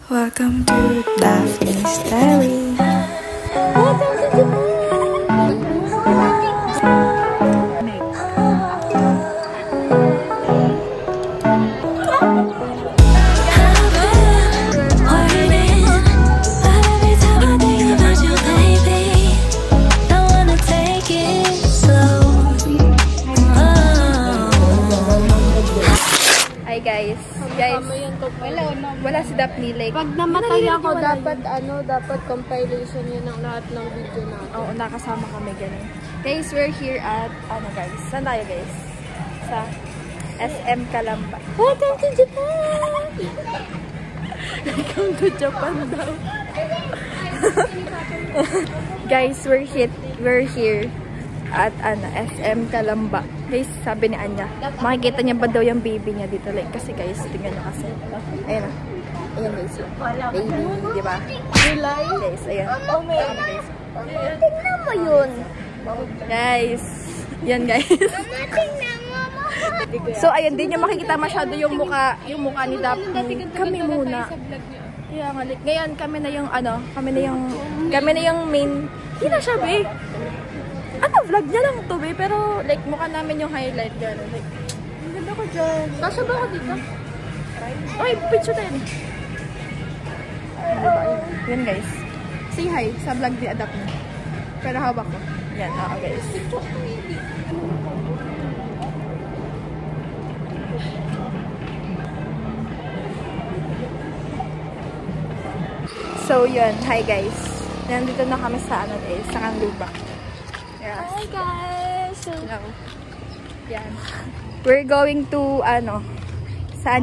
Welcome to Daphne's Diary. Guys, wala si Daphne, like, pag namatay ako, dapat compilation yun ng lahat ng video natin. Oo, nakasama kami ganun. Guys, we're here at, guys, saan tayo guys? Sa SM Calamba. Welcome to Japan! Welcome to Japan daw. Guys, we're here at SM Calamba. Guys, sabi ni Anya, makikita niya ba daw yung baby niya dito? Like, kasi guys, tingnan niyo kasi. Ayan na. Ayan guys, baby, di ba? Guys, ayan. Oh my God. Tingnan mo yun. Guys, yan guys. Tingnan mo. So, ayan, di niyo makikita masyado yung mukha ni Daphne. Kami muna. Kaya nga, like, ngayon, kami na yung main. Hindi na siya, babe. Vlog niya lang to, babe. Pero, like, mukha namin yung highlight gano'n. Like, ang ganda ko dyan. Kasya ba ako dito? Ay, picture tayo. Yan, guys. Say hi sa vlog ni Daphne. Pero hawak ko. Yan, guys. So, yun. Hi, guys. Nandito na kami sa, guys, sa Canlupa. Yes. Hi, guys! Hello. Yan. We're going to, sa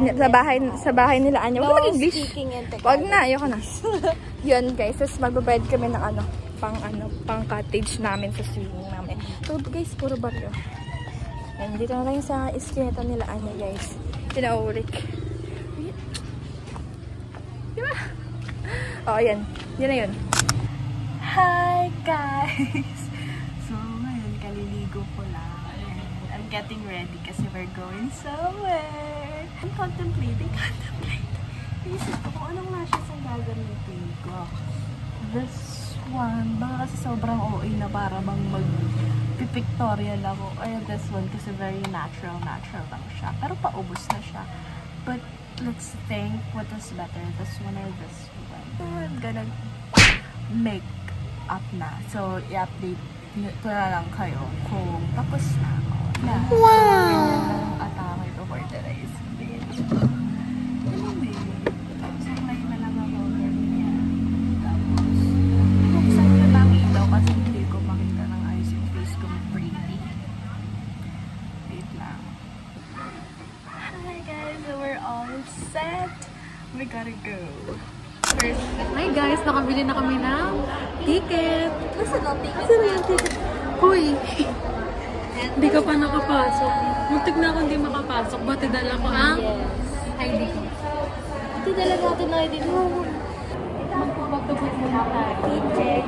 bahay nila Anya. Huwag na English. Huwag na, ayoko na. Yun, guys. Tapos magbabayad kami ng, pang cottage namin sa swimming namin. So, guys, puro baryo. Yan, dito na lang sa iskineta nila Anya, guys. Pinaulik. Diba? Oh, yan. Yun na yun. Hi guys! So ngayon, kaliligo ko lang. And I'm getting ready kasi we're going somewhere. I'm contemplating. Isip ko kung anong lashes ang gagamitin ko. This one, baka kasi sobrang OA na para bang mag-pictorial ako. Or this one kasi very natural lang siya. Pero paubos na siya. But let's think what is better, this one or this one. So I'm gonna make up na. So, i-update ko na lang kayo kung tapos na ako. Yeah. Wow! Atake ko for today's video. Anyway, sumay na lang ako. Tapos, buksan ko lang ilaw kasi hindi ko makita ng ayos yung face ko pretty. Wait lang. Hi guys! So, we're all set. We gotta go. Hi guys, nakabili na kami ng ticket. Nasaan ang ticket? Nasaan yung ticket? Hoy! Hindi ka pa nakapasok. Muntik na ako hindi makapasok. Bati dala ko ang ID ko. Ito dala natin na ID mo. Magpapagtubot mo na tayo. Ticket.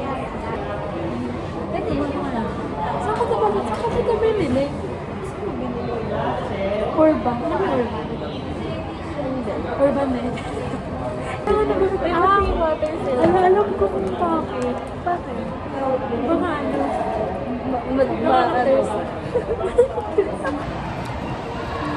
Saan ka ito binili? Saan mo binili? Urban. Ano ba Urban? Urban eh. Alam ko kung bakit. Bakit? Baka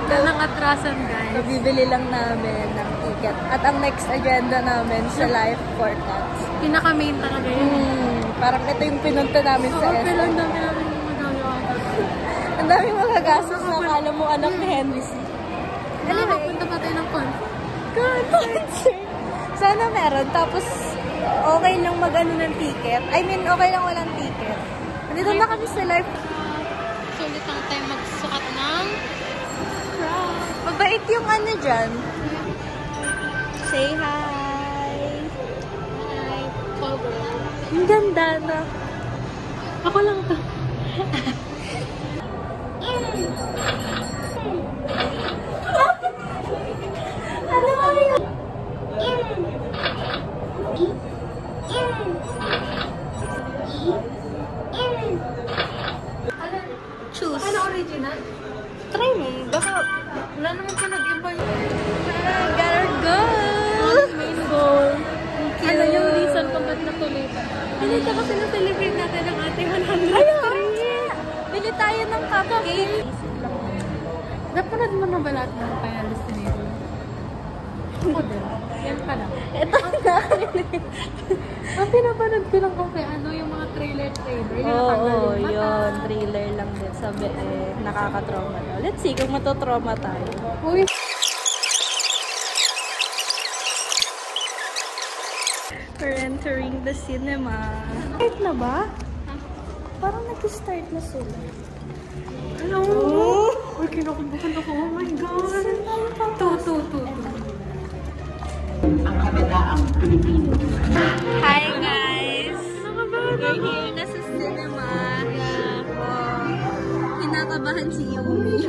Dalang atrasan guys. Bibili lang namin ng ticket. At ang next agenda namin sa life forecast. Pinaka-main talaga yun. Parang ito yung pinunta namin sa okay lang namin magagawa. Ang daming magagastos na akala mo anak ni Henry C. Punta pa tayo ng concert. Sana meron. Tapos, okay lang mag-ano ng ticket. I mean, okay lang walang ticket. Nandito na kami sa live. So, ulit lang tayo magsukat ng mabait yung dyan. Say hi. Hi. Cover. Ang ganda na. Ako lang to. Ano ba yun? Choose. Ano original? Try mo. Baka wala naman pa nag-iba yun. Got our goal! Main goal. Napanood mo na ba lahat ng Final Destination? Ako din. Yan pala. Ito na. Ang pinapanood ko lang kung ano, yung mga trailer. Oo, yun. Thriller lang din. Sabi, nakaka-trauma daw. Let's see kung matotrauma tayo. Uy! We're entering the cinema. Start na ba? Parang nag-start na sila. Hello! Uy, kinakabahan ako. Oh my God! Two. Ang kabitaang Pilipino. Hi guys! We're here na sa cinema. Kinakabahan si Yumi.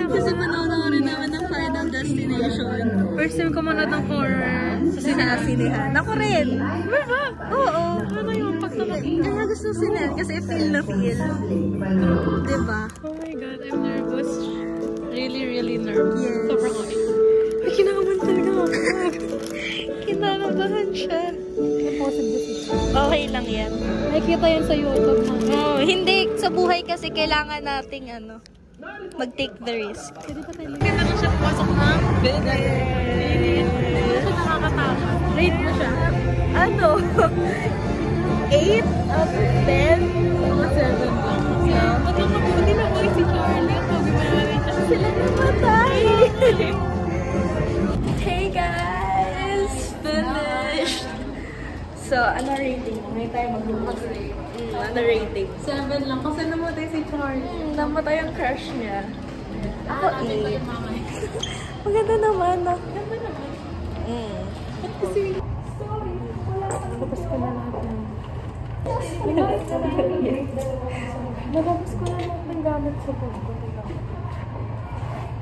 Kasi panoorin naman ng Final Destination. First time ko manood ng horror sa Sinasinihan. Ako rin. Diba? Oo. Ano yung pag nakakita? Kaya gusto sinihan kasi feel na feel. Diba? Oh my God, I'm nervous. Really nervous. Yes. Sobrang okay. Ay, kinakabahan talaga ako. Kinakabahan siya. Okay lang yan. Nakikita yan sa YouTube. Oh, hindi. Sa buhay kasi kailangan nating mag-take the risk. Kita na siya pumasok na. Hindi siya nakakatakot. Rate mo siya. 8 out of 10? Mga 7 lang. Magkakabuti na boy si Charlie. Ang sabi mo naman siya. Sila namatay! Hey guys! Finished! So, ano rating mo? Ngayon tayo mag-rate. Ano rating? 7 lang. Kasi namatay si Charlie. Namatay ang crush niya. Ako, Natin ko 8. yung mama niya. Maganda naman, no? Ganda naman. Mm. Kasi, sorry. Wala ka. Labas ko na lahat ng... Nalabas ko na lahat ng gamit sa bag ko.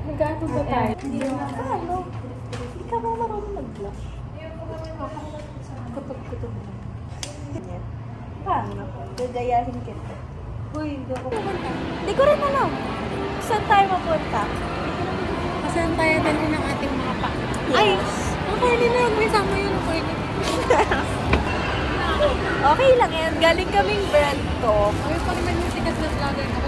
Nag-ano ba tayo? Hindi na. Ano? Hindi ka ba marunong mag-blush? Kutob-kutob na. Ganyan. Paano? Gagayahin kita. Uy, hindi ako. Hindi ko rin alam. Saan tayo mapunta? Kasan tayo din ng ating mga pa. Ay! Okay, hindi na. May sama yun. Okay. Okay lang yan. Galing kaming brand talk. Ay, pa naman yung sikat na vlogger na.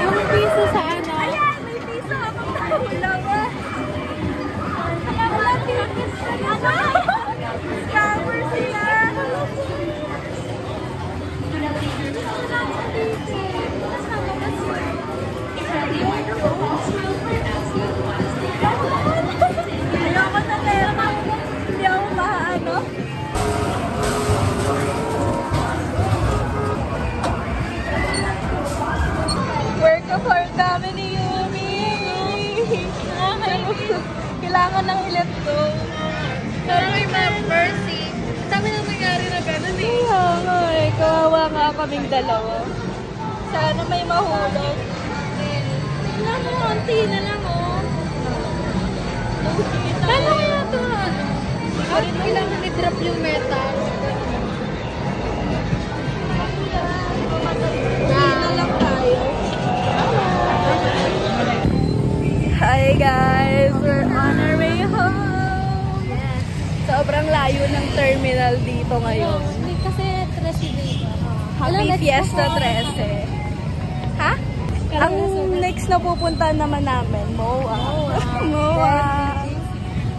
Yung piso sa ano? Ayan! May piso akong dalawa. Kaya wala pinis. Scammer sila. Ayoko na pera. Hindi ako maano. Work of art kami ni Yumi. Kailangan ng ilet to. Pero may mercy. Sabi na nangyari na gano'n eh. Ay, kawawa nga kaming dalawa. Sana may mahulog. Wala mo, konti na lang oh. Paano kaya ito ano? Kailangan i-drop yung metal. Ano lang tayo. Hi guys! We're on our way home! Sobrang layo ng terminal dito ngayon. Hindi kasi 13 dito. Happy Fiesta 13. Ha? Ang next na pupuntahan naman namin, MOA. MOA.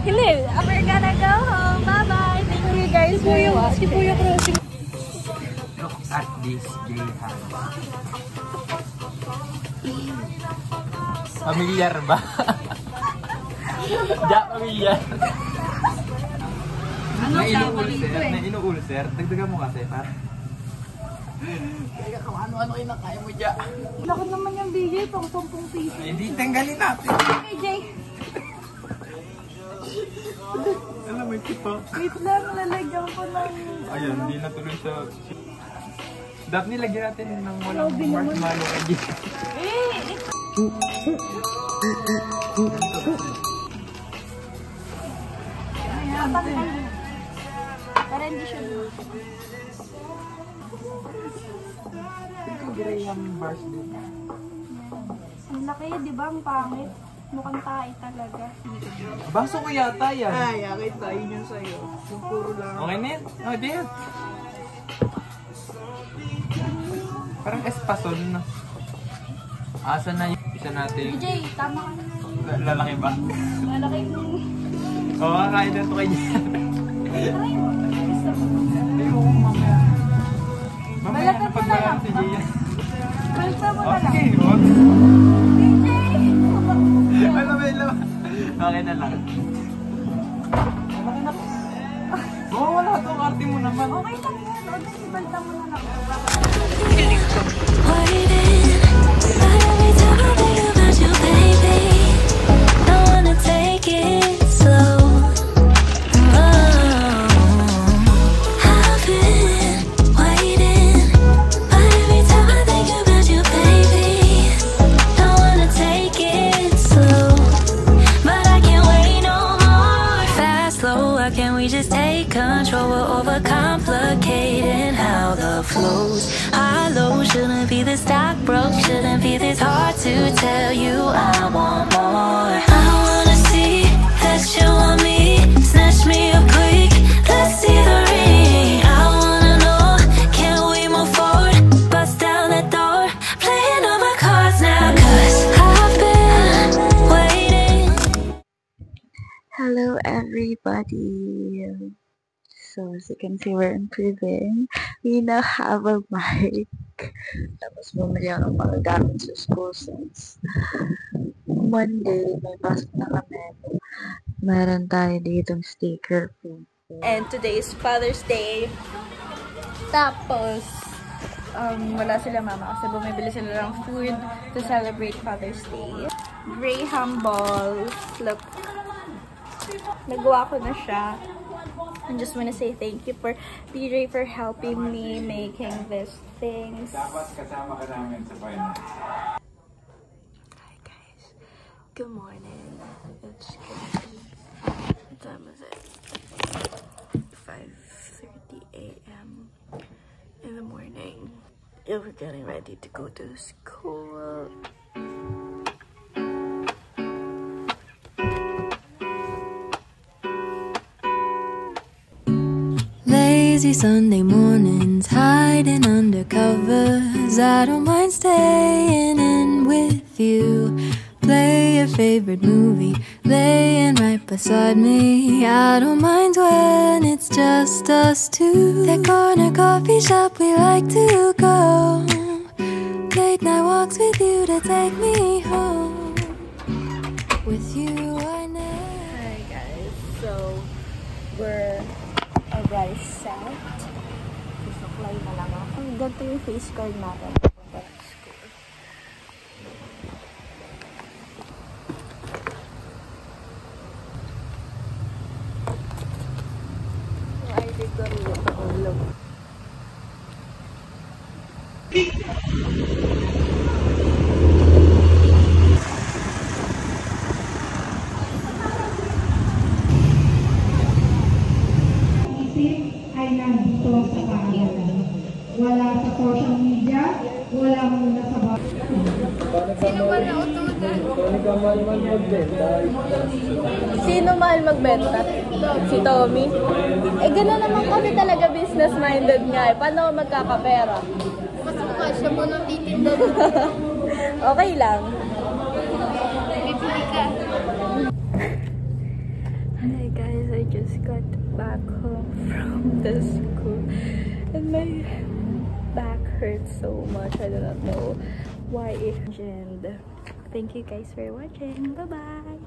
Hindi, we're gonna go home. Bye-bye. Thank you guys for watching. Si Puyo Crossing. Look at this Greyhound. Familiar ba? Ja, familiar. Nainuulser. Dagdagan mo kasi, par. Teka, kung ano-ano kinakaya mo dyan. Lakad naman yung bigay, pang 10 piso. Hindi, tanggalin natin. Hey, Jay. Alam, may kipak. Wait lang, lalagyan ko ng... Ayun, hindi natuloy sa... Dapat nilagyan natin ng walang marshmallow again. Para hindi siya luto. Graham bars din. Ang laki, di ba? Ang pangit. Mukhang tayo talaga. Baso ko yata yan. Ay, akin tayo yun sa'yo. Yung puro lang. Okay na yan? Oh, di yan. Parang espasol na. Asa na yung isa natin? DJ, tama ka na. Lalaki ba? Malaki mo. Oo, kain na ito kayo dyan. Ayoko mamaya. Mamaya na pagbalang si Gia. Balsa mo na lang. Okay, wag. DJ! Alam. Okay na lang. Oo, wala itong arte mo naman. Okay lang yan. O, di balta mo na lang. Just take control, we're overcomplicating how the flows. High, low, shouldn't be this dark, broke, shouldn't be this hard to tell you I want more. I wanna see that you want me, snatch me up quick, let's see the ring. I wanna know, can we move forward, bust down that door, playing all my cards now, cause I've been waiting. Hello everybody. So as you can see, we're improving. We now have a mic. Tapos bumili ako ng mga gamit sa school since Monday, may pasok na kami. Meron tayo ditong sticker print. And today is Father's Day. Tapos, wala sila mama kasi bumibili sila ng food to celebrate Father's Day. Graham balls. Look. Nagawa ko na siya. I just want to say thank you for PJ for helping me making these things. Hi guys. Good morning. It's good. What time is it? 5:30 a.m. in the morning. We're getting ready to go to school. Lazy Sunday mornings, hiding under covers. I don't mind staying in with you. Play your favorite movie, laying right beside me. I don't mind when it's just us two. That corner coffee shop we like to go. Late night walks with you to take me home. With you I never. Hi guys, so we're already set. Susuklay na lang ako. Ganito yung face card natin. Papunta sa school. Yung ID ko rin ito ulog. Ay nandito sa pangalan. Wala sa social media, wala muna sa bahay. Sino man nautunan? Sino mahal magbenta? Si Tommy? Eh, gano'n naman kami talaga business-minded nga eh. Paano magkakapera? Mas mukha siya mo nang titinda. Okay lang. Bibili ka. Hi guys, I just got back home from the school and my back hurts so much. I do not know why. And thank you guys for watching. Bye bye.